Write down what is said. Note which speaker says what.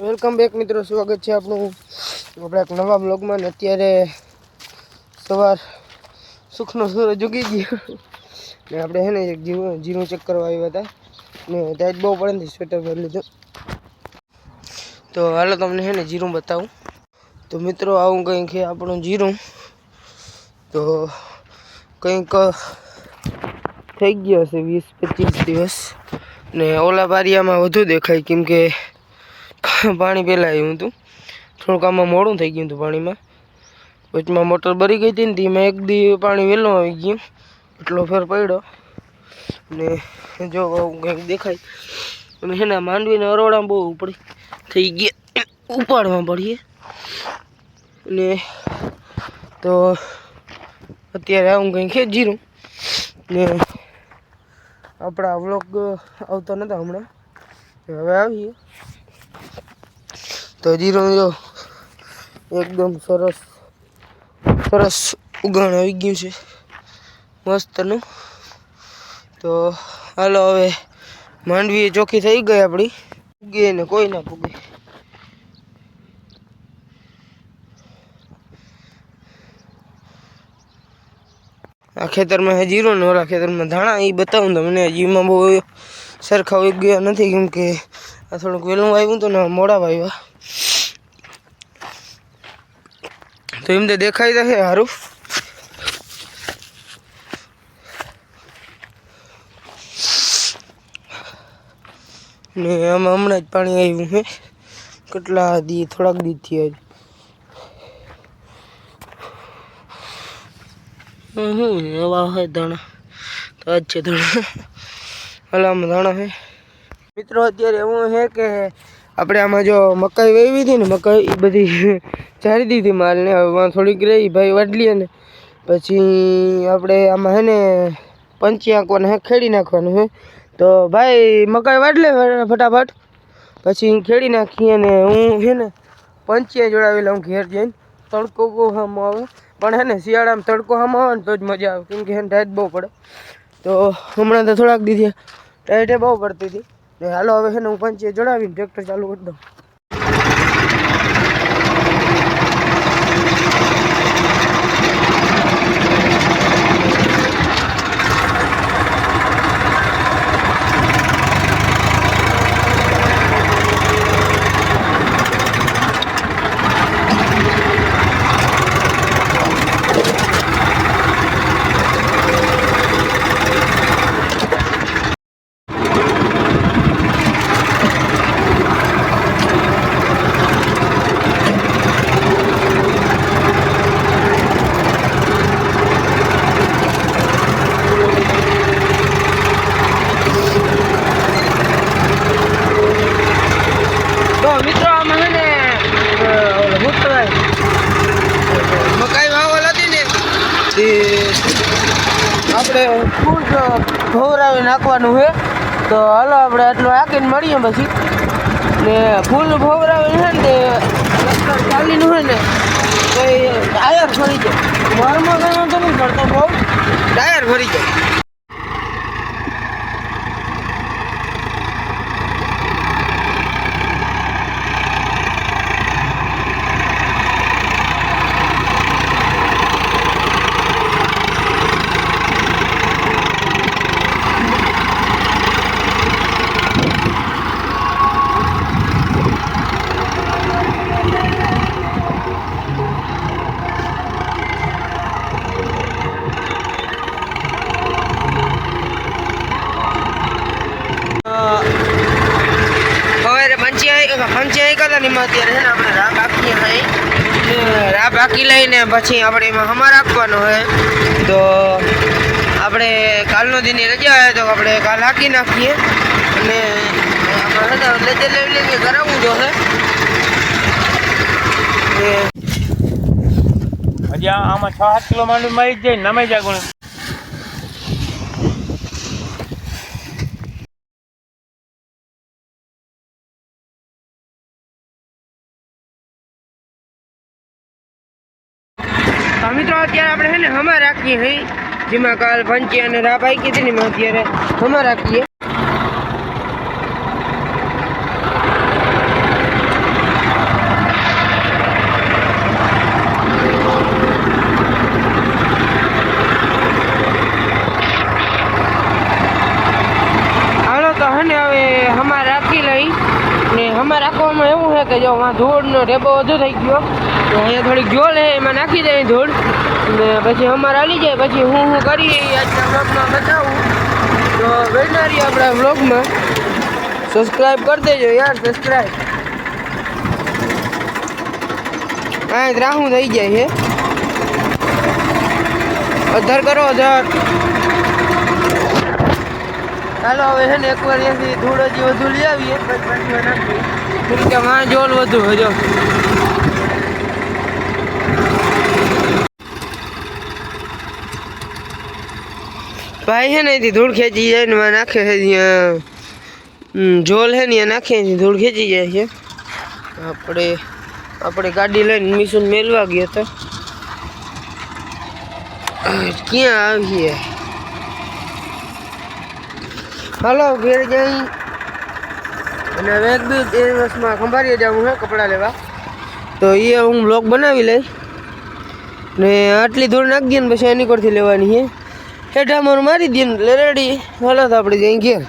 Speaker 1: Welcome back મિત્રો, સ્વાગત છે આપણું આપણે એક નવા બ્લોગમાં. ને અત્યારે સવાર સુખનો સૂરજ ઉગી ગયો ને આપણે હે ને એક જીરું ચેક કરવા આવ્યા હતા ને ટાઈટ બહુ પડે ને સ્વેટર પહેરી લીધું. તો હાલો તમને હે ને જીરું બતાવું. તો મિત્રો આવું કંઈક છે આપણું જીરું. તો કંઈક થઈ ગયો હશે 20-25 દિવસ ને ઓલા બારિયામાં વધુ દેખાય, કેમ કે પાણી પહેલાં આવ્યું હતું. થોડુંક આમાં મોડું થઈ ગયું હતું પાણીમાં. વચમાં મોટર ભરી ગઈ હતી ને તેમાં એક દી પાણી વહેલું આવી ગયું, એટલો ફેર પડ્યો. ને જો કંઈક દેખાય અને છે ને માંડવીને અરોડા બહુ ઉપડી થઈ ગયા, ઉપાડવા પડીએ. ને તો અત્યારે આવું કંઈક છે જીરું. ને આપણા વ્લોગ આવતા નહોતા હમણાં, હવે આવીએ. તો જીરું જો એકદમ સરસ સરસ ઉગાણ આવી ગયું છે મસ્તનું. તો હાલો હવે માંડવી ચોખ્ખી થઈ ગઈ આપણી, ઉગે ને કોઈ ના પૂગે. આ ખેતરમાં હે જીરું ને ઓલા ખેતરમાં ધાણા, એ બતાવું તમને. હજીમાં બહુ સરખા ઉગી ગયા નથી, કેમ કે આ થોડુંક વહેલું આવ્યું હતું ને મોડા આવ્યા. તો એમ તો દેખાય જશે સારું. ને આમાં હમણાં જ પાણી આવ્યું છે, કેટલા દી થોડાક દી થયા જ. હવા છે દાણા તો આજ છે દાણા, હલામાં દાણા છે મિત્રો. અત્યારે એવું છે કે આપણે આમાં જો મકાઈ વાવી હતી ને, મકાઈ એ બધી ચારી દીધી માલને. હવે થોડીક રહી ભાઈ વાટલીએ ને પછી આપણે આમાં હે ને પંચી આંકવાને હે, ખેડી નાખવાનું છે. તો ભાઈ મકાઈ વાટલે ફટાફટ, પછી ખેડી નાખીએ. ને હું છે ને પંચીએ જોડાવી લઉં ઘેર જઈને. તડકો બહુ સામો આવે, પણ હે ને શિયાળામાં તડકો સામો આવે ને તો જ મજા આવે, કેમ કે એને ટાઈટ બહુ પડે. તો હમણાં તો થોડાક દીધી ટાઈટે બહુ પડતી હતી. ને હાલો હવે છે ને હું પંચીએ જોડાવીને ટ્રેક્ટર ચાલુ કરી દઉં. આપણે ફૂલ ભવરાવી નાખવાનું છે. તો હાલો આપણે આટલું હાંકીને મળીએ પછી. ને ફૂલ ભવરાવી છે ને ચાલીનું હોય ને તો એ ટાયર ફરી જાય. મારમાં કંઈ વાંધો નહીં પડતો, બહુ ટાયર ફરી જાય. પંચાયત કલાનીમાં અત્યારે છે ને આપણે રાહ બાકી હોય, રાહ બાકી લઈને પછી આપણે એમાં હમા રાખવાનો હોય. તો આપણે કાલનો દિનની રજા હોય તો આપણે કાલ હાંકી નાખીએ. અને આપણે લેજે લઈ કરાવવું જોઈએ.
Speaker 2: હજી આમાં 6-7 કિલો માંડવી મરી જ જાય, નમાઈ જાય ગુણ.
Speaker 1: મિત્રો અત્યારે આપણે છે ને હમા રાખીએ હઈ, જેમાં કાલ પંચી અને રાહ પાકી હતી ને અત્યારે હમા રાખીએ. નાખવામાં એવું છે કે જો આ ધૂળનો ઢેબો વધુ થઈ ગયો તો અહીંયા થોડીક જોલ છે એમાં નાખી દઈએ ધૂળ ને પછી અમારે હાલી જાય પછી હું કરી આજના બ્લોગમાં બતાવું તો વેનારી આપણા બ્લોગમાં સબસ્ક્રાઈબ કરી દેજો યાર સબસ્ક્રાઈબ હા રાહું થઈ જાય છે અધર કરો અધર ચાલો હવે છે ને એકવાર અહીંયાથી ધૂળ હજી વધુ લઈ આવીએ પછી નાખીએ કેમ કે માં જોલ વધુ હજો ભાઈ છે ને અહીંથી ધૂળ ખેંચી જાય ને માં નાખે છે ત્યાં જોલ છે ને ત્યાં નાખીએ ધૂળ ખેંચી જાય છે આપણે ગાડી લઈને મિશન મેલવા ગયો તો ક્યાં આવીએ હાલો ઘેર જઈ અને હવે એક બે દિવસમાં ખંભાળીએ જવું છે કપડાં લેવા તો એ હું બ્લોગ બનાવી લઈશ ને આટલી ધૂળ નાખી દઈએ ને પછી એની કોરથી લેવાની છે હેઠા મારું મારી દઈએ ને એટલે રેડી હાલો તો આપણે જઈ ઘેર